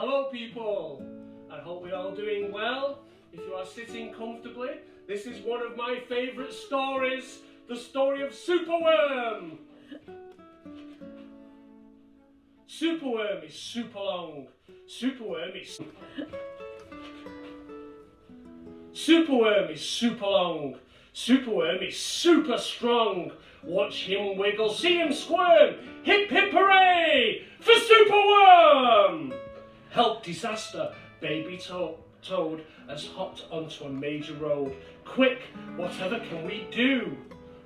Hello people, I hope we're all doing well. If you are sitting comfortably, this is one of my favourite stories, the story of Superworm. Superworm is super long. Superworm is super long. Superworm is super strong. Watch him wiggle, see him squirm. Hip hip hooray for Superworm! Help disaster, baby toad has hopped onto a major road. Quick, whatever can we do?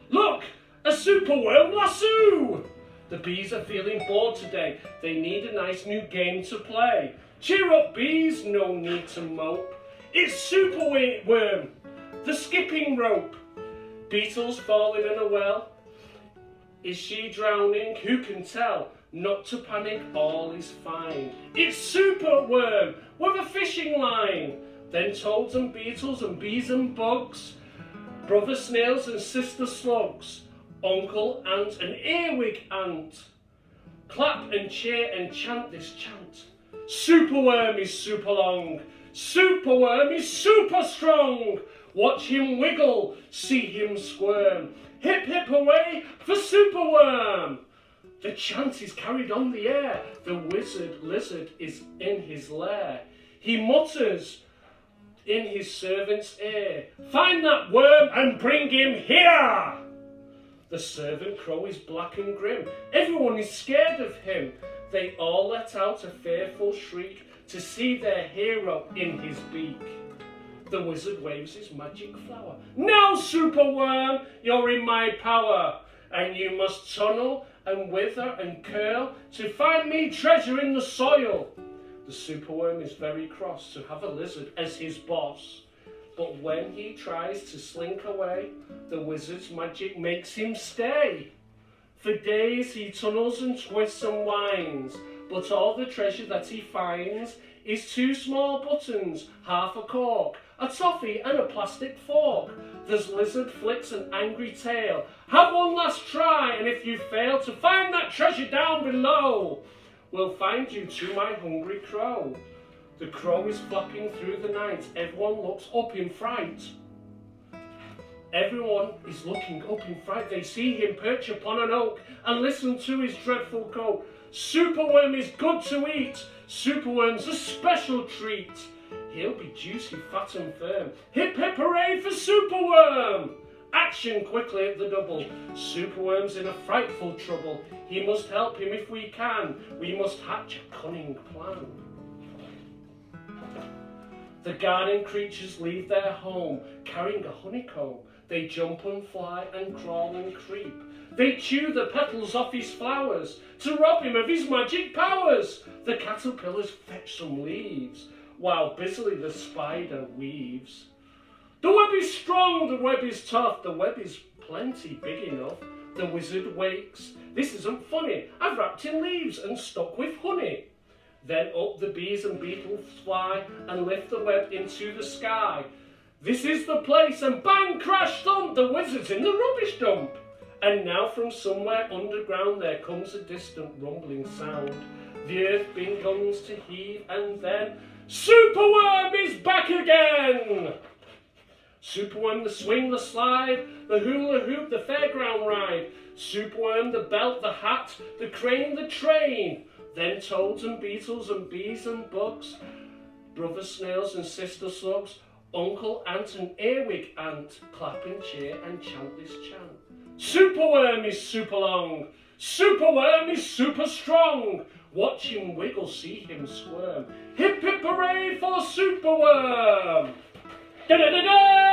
Look, a Superworm lasso! The bees are feeling bored today. They need a nice new game to play. Cheer up, bees, no need to mope. It's Superworm, the skipping rope. Beetles falling in a well. Is she drowning? Who can tell? Not to panic, all is fine. It's Superworm with a fishing line. Then toads and beetles and bees and bugs, brother snails and sister slugs, uncle ant and earwig ant. Clap and cheer and chant this chant. Superworm is super long. Superworm is super strong. Watch him wiggle, see him squirm. Hip hip hooray for Superworm! The chant is carried on the air. The wizard lizard is in his lair. He mutters in his servant's ear, find that worm and bring him here! The servant crow is black and grim. Everyone is scared of him. They all let out a fearful shriek to see their hero in his beak. The wizard waves his magic flower. Now, Superworm, you're in my power, and you must tunnel and wither and curl to find me treasure in the soil. The Superworm is very cross to have a lizard as his boss, but when he tries to slink away, the wizard's magic makes him stay. For days he tunnels and twists and winds, but all the treasure that he finds is 2 small buttons, half a cork, a toffee and a plastic fork. There's lizard flicks an angry tail. Have one last try, and if you fail to find that treasure down below, we'll find you to my hungry crow. The crow is flapping through the night. Everyone looks up in fright. Everyone is looking up in fright. They see him perch upon an oak and listen to his dreadful croak. Superworm is good to eat. Superworm's a special treat. He'll be juicy, fat and firm. Hip hip hooray for Superworm! Action quickly at the double. Superworm's in a frightful trouble. He must help him if we can. We must hatch a cunning plan. The garden creatures leave their home, carrying a honeycomb. They jump and fly and crawl and creep. They chew the petals off his flowers to rob him of his magic powers. The caterpillars fetch some leaves, while busily the spider weaves. The web is strong, the web is tough, the web is plenty big enough. The wizard wakes. This isn't funny. I've wrapped in leaves and stuck with honey. Then up the bees and beetles fly and lift the web into the sky. This is the place, and bang, crash, thump, the wizard's in the rubbish dump. And now from somewhere underground there comes a distant rumbling sound. The earth begins to heave, and then Superworm is back again! Superworm, the swing, the slide, the hula hoop, the fairground ride. Superworm, the belt, the hat, the crane, the train. Then toads and beetles and bees and bugs, brother snails and sister slugs, uncle ant and earwig ant, clap and cheer and chant this chant. Superworm is super long. Superworm is super strong. Watch him wiggle, see him squirm. Hip hip hooray for Superworm! Da da da da!